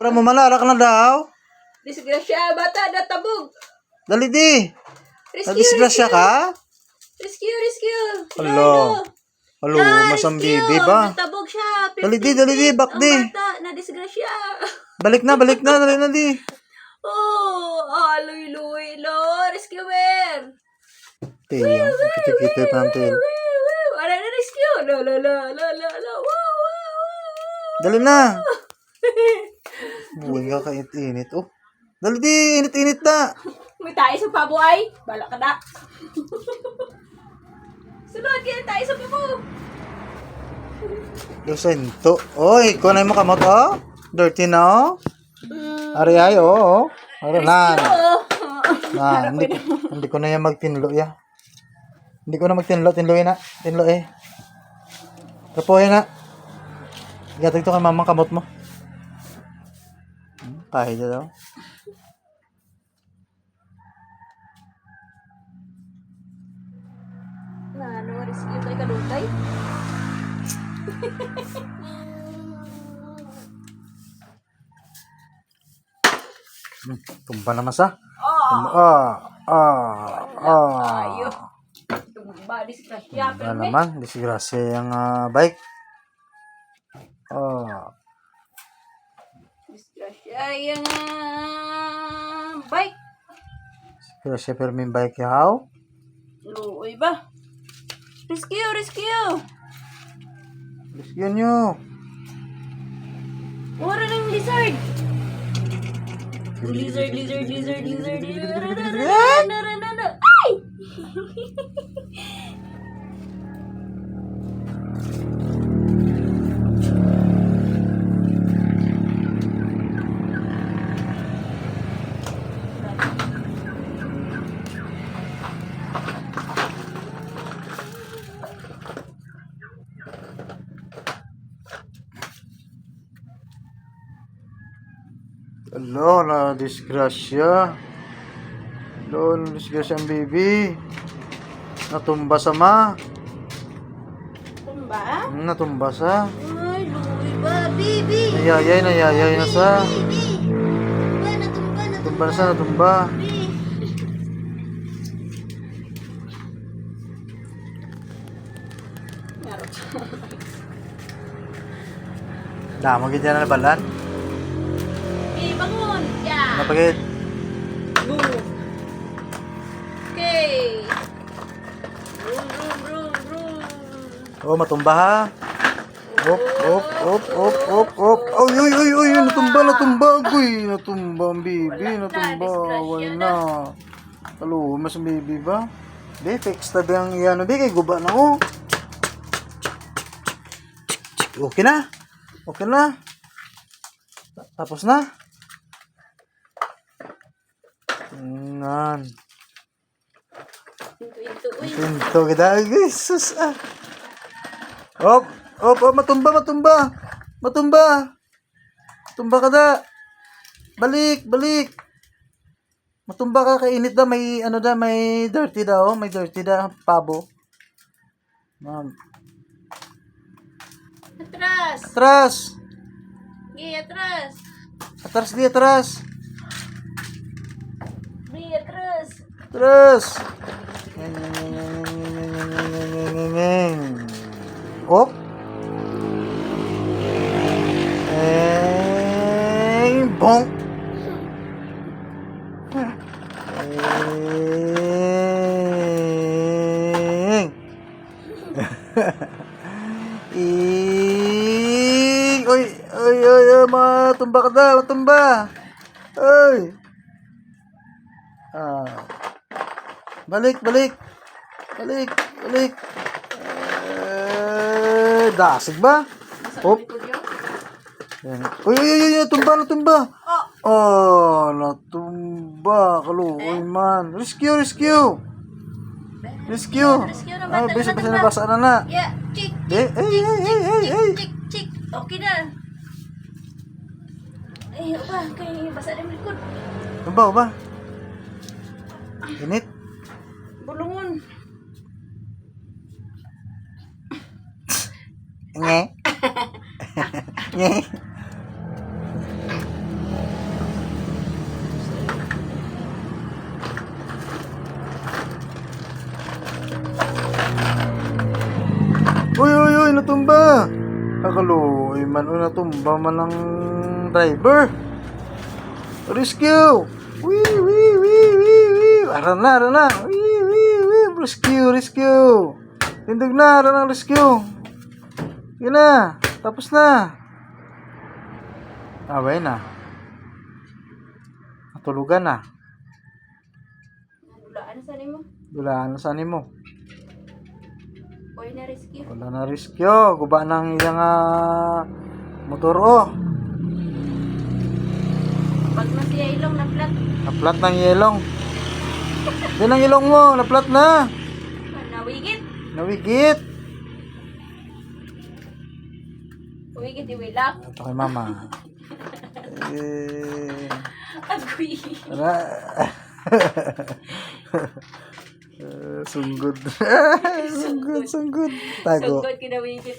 Ramo, malarak na daw. Disgrasya, bata, natabog. Dali di. Rescue, Nadisgrasya ka? Rescue. Alo. Alo, masang bibi ba? Natabog siya. Dali di, back di. Ang bata, nadisgrasya. Balik na, dali na di. Oh, luy-luy, rescuer. Tiyo, kita pa ng tail. Ano na rescue? La. Wow. Dali na. Buhay ka kainit-init. Oh. Dali di, init-init na. May tayo sa pabo ay. Bala ka na. Sunod kaya tayo sa pabo. Dosento. Oy, kunay mo kamot, oh. Dirty na, oh. Ari ay, oh. Ari na. Hindi ko na yan magtinlo, ya. Hindi ko na magtinlo, tinlo eh. Kapoy na. Gatag to kay mamang kamot mo. Kahit na daw. Ano, rescue tayo kadutay? Tumba na masa. Ayo. Tumba, disgrasya. Tumba naman. Disgrasya yung bike. Disgrasya yung bike. Disgrasya pero may bike yaw. Luoy ba? Rescue. Rescue nyo. Wala ng lizard. Lizard. No. Ay! Alo, na disgrasya. Alo, na disgrasya ang baby. Natumba sa ma. Tumba? Natumba sa. Ay, luoy ba? Baby! Nayayay na sa. Baby! Natumba na sa, natumba. Damo gid na balan. Bangun! Yeah! Napagid. Boom! Okay! Vroom! Oh, matumba ha. Op. Uy, natumba. Uy, natumba ang baby, natumba. Wala na. Halo, mas baby ba? Be, fix tabi ang iyan. Be, kay guba na oh. Okay na. Tapos na. Nan. Pinto kita. Jesus ah. Op, matumba. Tumba ka da. Balik. Matumba ka, kainit da, may may dirty da, oh, may dirty da, pabo. Ma'am. Atras! Atras! Atras! Atras! Atras! Op! Bonk! Oy, matumba ka daw, matumba. Oy. Balik. Dasig ba? Op. Uy, natumba. Natumba. Kaluoy man. Rescue. Bisa nabasa na. Yeah, chick. Okay na. Ay, kay basa na yung likod. Ba? Init? Bulungon. Nge. natumba. Kakaloy man, natumba man ang driver. Rescue! Wee! Aran na. Wee! Rescue! Tindig na, aran ang rescue. Yan na, tapos na. Away na. Natulugan na. Dulaan sa nimo. Dulaan na saan mo. Boy na rescue. Wala na rescue. Guba ng iyang motor oh. Pag na siya ilong na flat. Naplat ng yelong. Yan ang ilong mo, naplat na. Nawigit. Nawigit. Nawigit iwilak. Ito kay mama. Agoy. Sunggod. Sunggod. Tago. Sugod kinawigit.